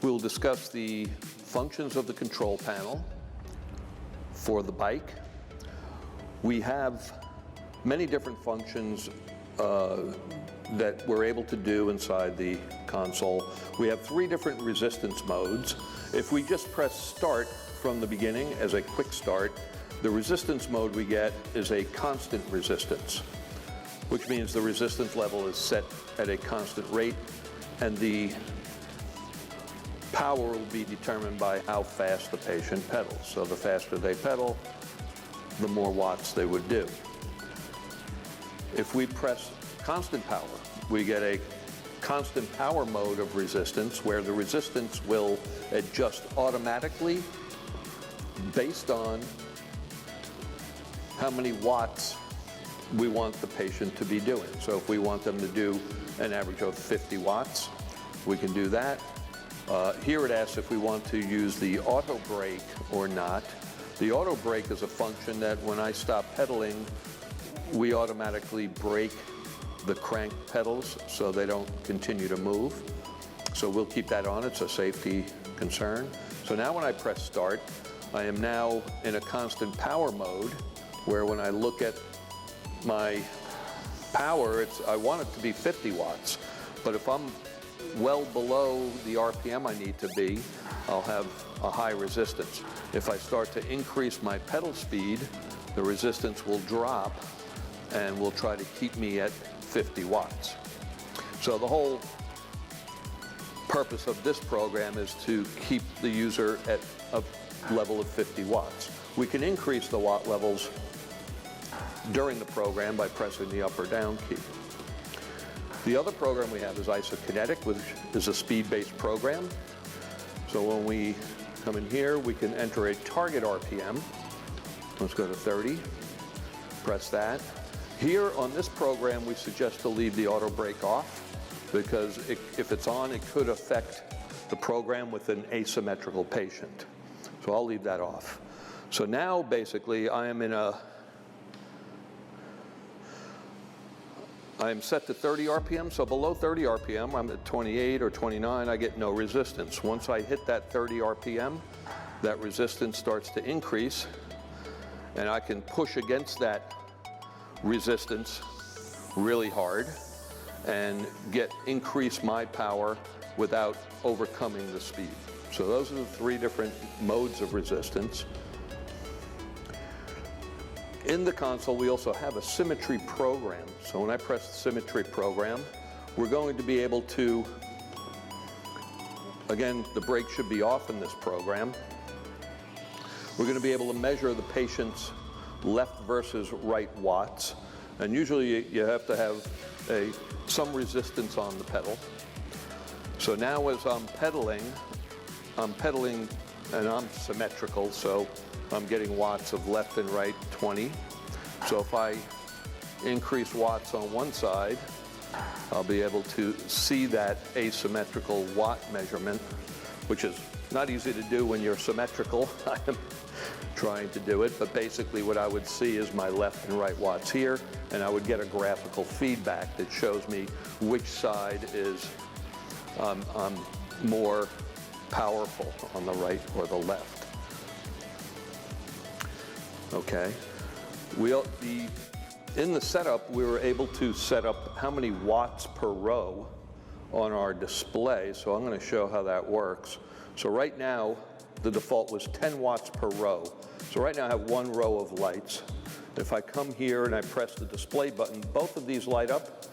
We'll discuss the functions of the control panel for the bike. We have many different functions that we're able to do inside the console. We have 3 different resistance modes. If we just press start from the beginning as a quick start, the resistance mode we get is a constant resistance, which means the resistance level is set at a constant rate, and the power will be determined by how fast the patient pedals. So the faster they pedal, the more watts they would do. If we press constant power, we get a constant power mode of resistance where the resistance will adjust automatically based on how many watts we want the patient to be doing. So if we want them to do an average of 50 watts, we can do that. Here it asks if we want to use the auto brake or not. The auto brake is a function that when I stop pedaling, we automatically brake the crank pedals so they don't continue to move. So we'll keep that on. It's a safety concern. So now when I press start, I am now in a constant power mode where when I look at my power, I want it to be 50 watts. But if I'm well below the RPM I need to be, I'll have a high resistance. If I start to increase my pedal speed, the resistance will drop and will try to keep me at 50 watts. So the whole purpose of this program is to keep the user at a level of 50 watts. We can increase the watt levels during the program by pressing the up or down key. The other program we have is isokinetic, which is a speed-based program. So when we come in here, we can enter a target RPM. Let's go to 30, press that. Here on this program, we suggest to leave the auto brake off because if it's on, it could affect the program with an asymmetrical patient. So I'll leave that off. So now basically I am set to 30 RPM, so below 30 RPM, I'm at 28 or 29, I get no resistance. Once I hit that 30 RPM, that resistance starts to increase, and I can push against that resistance really hard and increase my power without overcoming the speed. So those are the 3 different modes of resistance. In the console, we also have a symmetry program. So when I press the symmetry program, we're going to be able to, again, the brake should be off in this program. We're going to be able to measure the patient's left versus right watts. And usually you have to have some resistance on the pedal. So now as I'm pedaling and I'm symmetrical, so I'm getting watts of left and right 20. So if I increase watts on one side, I'll be able to see that asymmetrical watt measurement, which is not easy to do when you're symmetrical. I am trying to do it, but basically what I would see is my left and right watts here, and I would get a graphical feedback that shows me which side is more powerful on the right or the left. Okay. In the setup, we were able to set up how many watts per row on our display, so I'm going to show how that works. So right now, the default was 10 watts per row. So right now I have 1 row of lights. If I come here and I press the display button, both of these light up,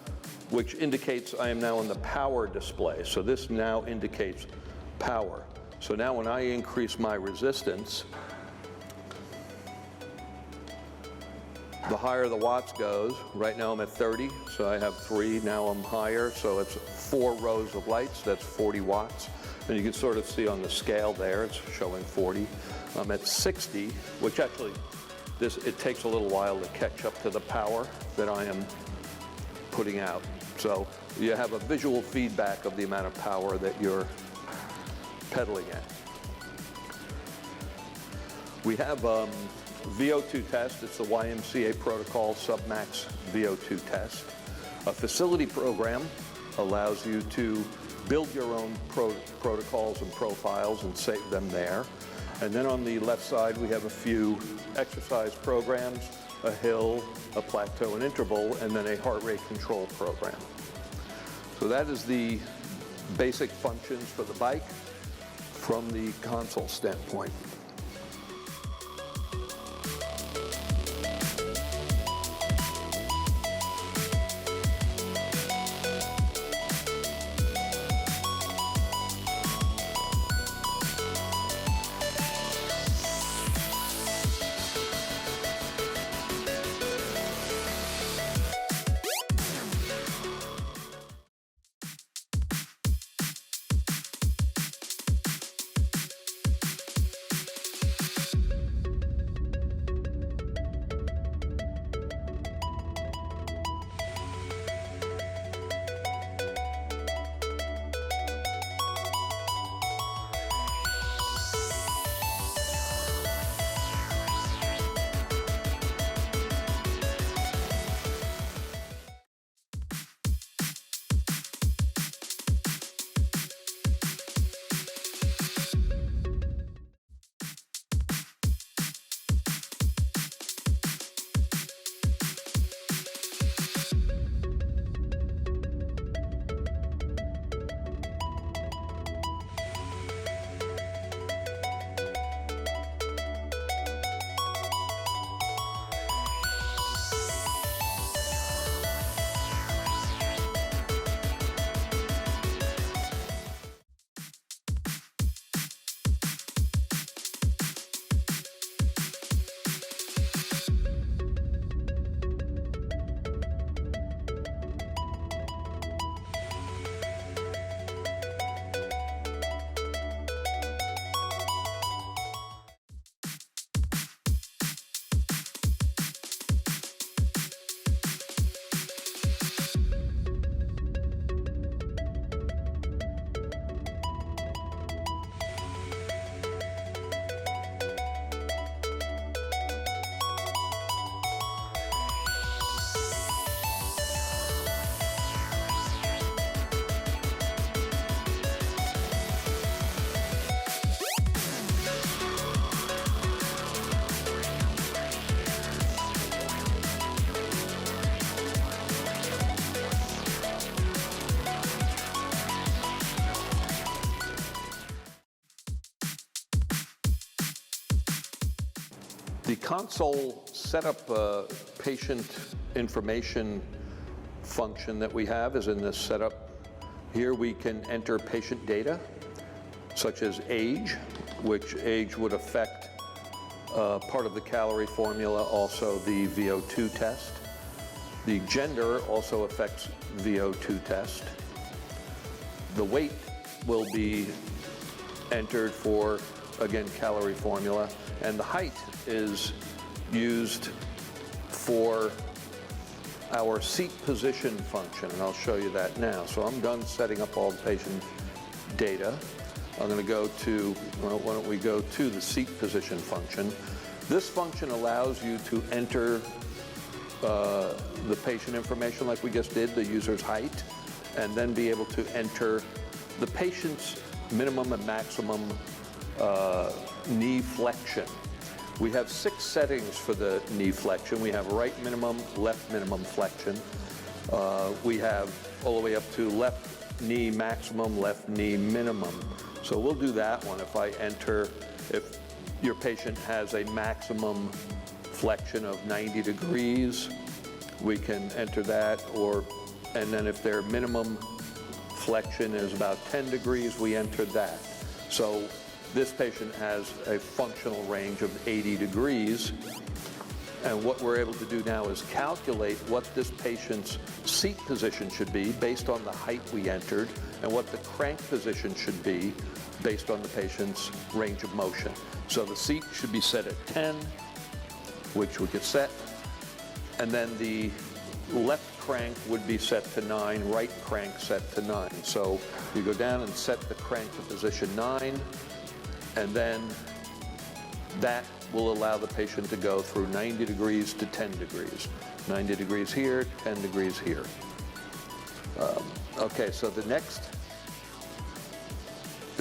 which indicates I am now on the power display. So this now indicates power. So now when I increase my resistance, the higher the watts goes. Right now I'm at 30, so I have 3. Now I'm higher, so it's 4 rows of lights. That's 40 watts. And you can sort of see on the scale there, it's showing 40. I'm at 60, which actually, it takes a little while to catch up to the power that I am putting out. So you have a visual feedback of the amount of power that you're pedaling at. We have VO2 test. It's the YMCA protocol submax VO2 test. A facility program allows you to build your own protocols and profiles and save them there. And then on the left side, we have a few exercise programs, a hill, a plateau and interval, and then a heart rate control program. So that is the basic functions for the bike from the console standpoint. The console setup patient information function that we have is in this setup. Here we can enter patient data, such as age, which age would affect part of the calorie formula, also the VO2 test. The gender also affects VO2 test. The weight will be entered for, again, calorie formula, and the height is used for our seat position function, and I'll show you that now. So I'm done setting up all the patient data. I'm going to go to, well, why don't we go to the seat position function. This function allows you to enter the patient information like we just did, the user's height, and then be able to enter the patient's minimum and maximum knee flexion. We have 6 settings for the knee flexion. We have right minimum, left minimum flexion. We have all the way up to left knee maximum, left knee minimum. So we'll do that one. If I enter, if your patient has a maximum flexion of 90 degrees, we can enter that, and then if their minimum flexion is about 10 degrees, we enter that. So this patient has a functional range of 80 degrees, and what we're able to do now is calculate what this patient's seat position should be based on the height we entered, and what the crank position should be based on the patient's range of motion. So the seat should be set at 10, which we could set, and then the left crank would be set to 9, right crank set to 9. So you go down and set the crank to position 9, and then that will allow the patient to go through 90 degrees to 10 degrees. 90 degrees here, 10 degrees here. Okay, so the next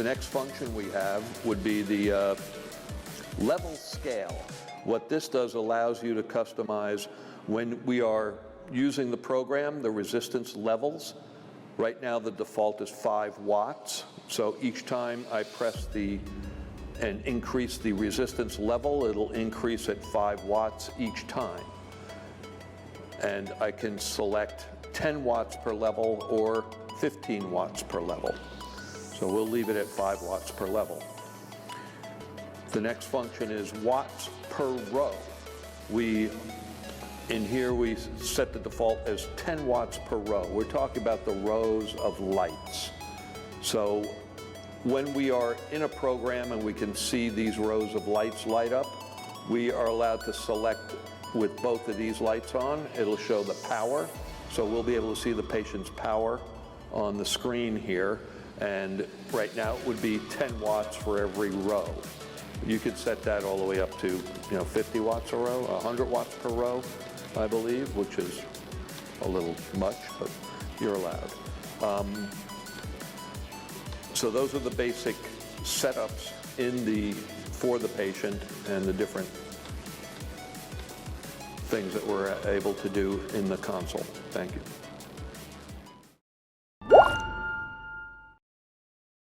The next function we have would be the level scale. What this does allows you to customize when we are using the program, the resistance levels. Right now the default is 5 watts. So each time I press and increase the resistance level, it'll increase at 5 watts each time. And I can select 10 watts per level or 15 watts per level. So we'll leave it at 5 watts per level. The next function is watts per row. In here we set the default as 10 watts per row. We're talking about the rows of lights. So when we are in a program and we can see these rows of lights light up, we are allowed to select with both of these lights on. It'll show the power. So we'll be able to see the patient's power on the screen here. And right now it would be 10 watts for every row. You could set that all the way up to 50 watts a row, 100 watts per row, I believe, which is a little much, but you're allowed. So those are the basic setups for the patient and the different things that we're able to do in the console. Thank you.